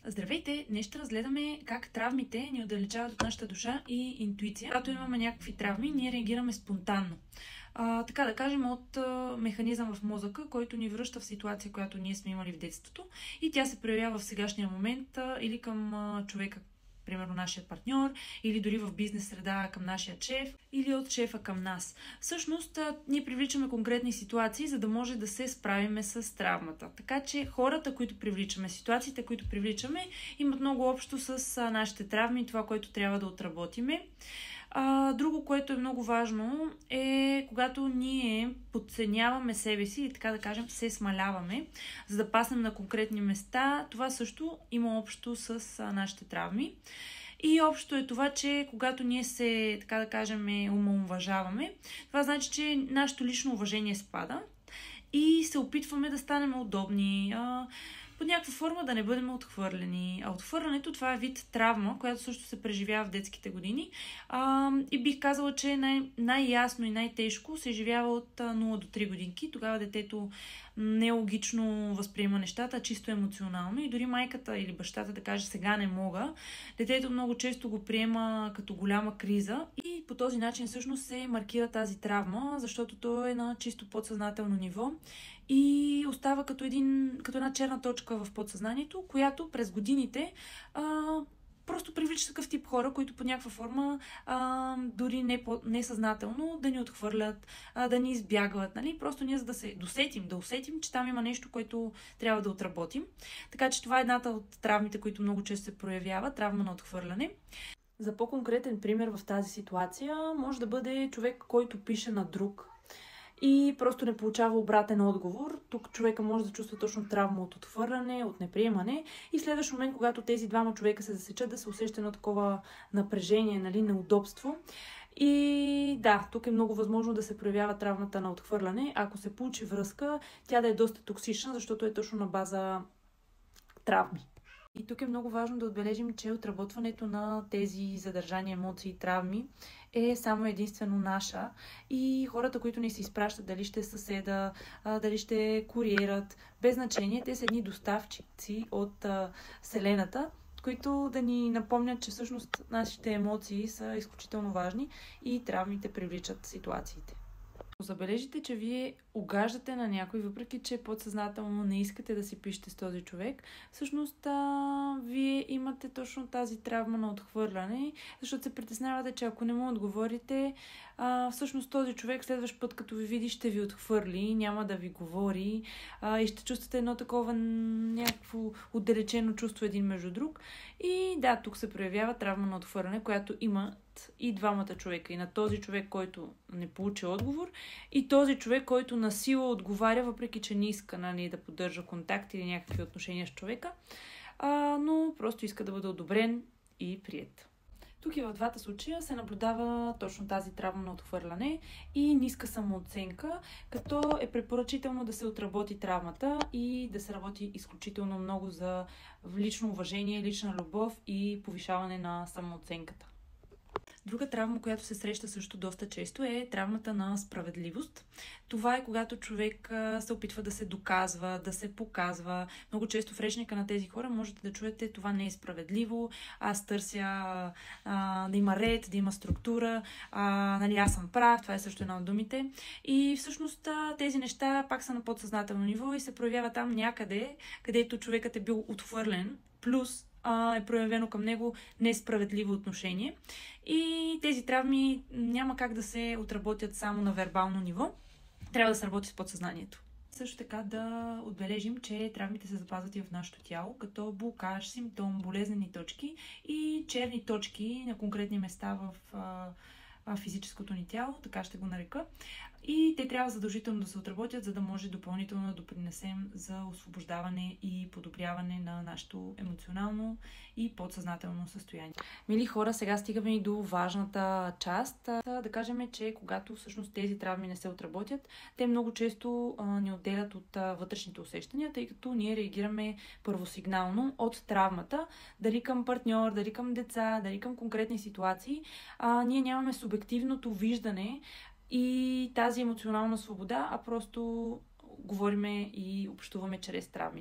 Здравейте! Днес ще разгледаме как травмите ни отдалечават от нашата душа и интуиция. Когато имаме някакви травми, ние реагираме спонтанно. Така да кажем, от механизъм в мозъка, който ни връща в ситуация, която ние сме имали в детството, и тя се проявява в сегашния момент или към човека, примерно нашия партньор, или дори в бизнес среда към нашия шеф, или от шефа към нас. Всъщност, ние привличаме конкретни ситуации, за да може да се справиме с травмата. Така че хората, които привличаме, ситуациите, които привличаме, имат много общо с нашите травми и това, което трябва да отработиме. Друго, което е много важно, е когато ние подценяваме себе си и, така да кажем, се смаляваме, за да паснем на конкретни места. Това също има общо с нашите травми. И общо е това, че когато ние се, така да кажем, омаловажаваме, това значи, че нашето лично уважение спада и се опитваме да станем удобни, под някаква форма да не бъдем отхвърлени. А отхвърлянето, това е вид травма, която също се преживява в детските години. И бих казала, че най-ясно и най-тежко се изживява от 0 до 3 годинки. Тогава детето нелогично възприема нещата, чисто емоционално. И дори майката или бащата да каже сега не мога, детето много често го приема като голяма криза и по този начин всъщност се маркира тази травма, защото то е на чисто подсъзнателно ниво и остава като една черна точка в подсъзнанието, която през годините просто привлича такъв тип хора, които по някаква форма, дори несъзнателно, да ни отхвърлят, да ни избягват. Нали? Просто ние за да се да усетим, че там има нещо, което трябва да отработим. Така че това е едната от травмите, които много често се проявява, травма на отхвърляне. За по-конкретен пример в тази ситуация може да бъде човек, който пише на друг и просто не получава обратен отговор. Тук човека може да чувства точно травма от отхвърляне, от неприемане и в следващ момент, когато тези двама човека се засечат, да се усеща на такова напрежение, нали, неудобство. И да, тук е много възможно да се проявява травмата на отхвърляне. Ако се получи връзка, тя да е доста токсична, защото е точно на база травми. И тук е много важно да отбележим, че отработването на тези задържани емоции и травми е само единствено наша и хората, които ни се изпращат, дали ще е съседа, дали ще куриерът, без значение, те са едни доставчици от Вселената, които да ни напомнят, че всъщност нашите емоции са изключително важни и травмите привличат ситуациите. Забележите, че вие угаждате на някой, въпреки че подсъзнателно не искате да си пишете с този човек, всъщност вие имате точно тази травма на отхвърляне, защото се притеснявате, че ако не му отговорите, всъщност този човек следващ път, като ви види, ще ви отхвърли, няма да ви говори и ще чувствате едно такова някакво отдалечено чувство един между друг. И да, тук се проявява травма на отхвърляне, която има и двамата човека. И на този човек, който не получи отговор, и този човек, който насила отговаря, въпреки че не иска, нали, да поддържа контакт или някакви отношения с човека, но просто иска да бъде одобрен и приет. Тук и в двата случая се наблюдава точно тази травма на отхвърляне и ниска самооценка, като е препоръчително да се отработи травмата и да се работи изключително много за лично уважение, лична любов и повишаване на самооценката. Друга травма, която се среща също доста често, е травмата на справедливост. Това е когато човек се опитва да се доказва, да се показва. Много често в речника на тези хора можете да чуете: това не е справедливо, аз търся да има ред, да има структура, нали, аз съм прав, това е също една от думите. И всъщност тези неща пак са на подсъзнателно ниво и се проявява там някъде, където човекът е бил отхвърлен, плюс е проявено към него несправедливо отношение. И тези травми няма как да се отработят само на вербално ниво. Трябва да се работи с подсъзнанието. Също така да отбележим, че травмите се запазват и в нашето тяло, като блокаж, симптом, болезнени точки и черни точки на конкретни места в физическото ни тяло, така ще го нарека. И те трябва задължително да се отработят, за да може допълнително да допринесем за освобождаване и подобряване на нашето емоционално и подсъзнателно състояние. Мили хора, сега стигаме и до важната част. Да кажем, че когато всъщност тези травми не се отработят, те много често ни отделят от вътрешните усещания, тъй като ние реагираме първосигнално от травмата, дали към партньор, дали към деца, дали към конкретни ситуации. Ние нямаме субективното виждане и тази емоционална свобода, а просто говориме и общуваме чрез травмите.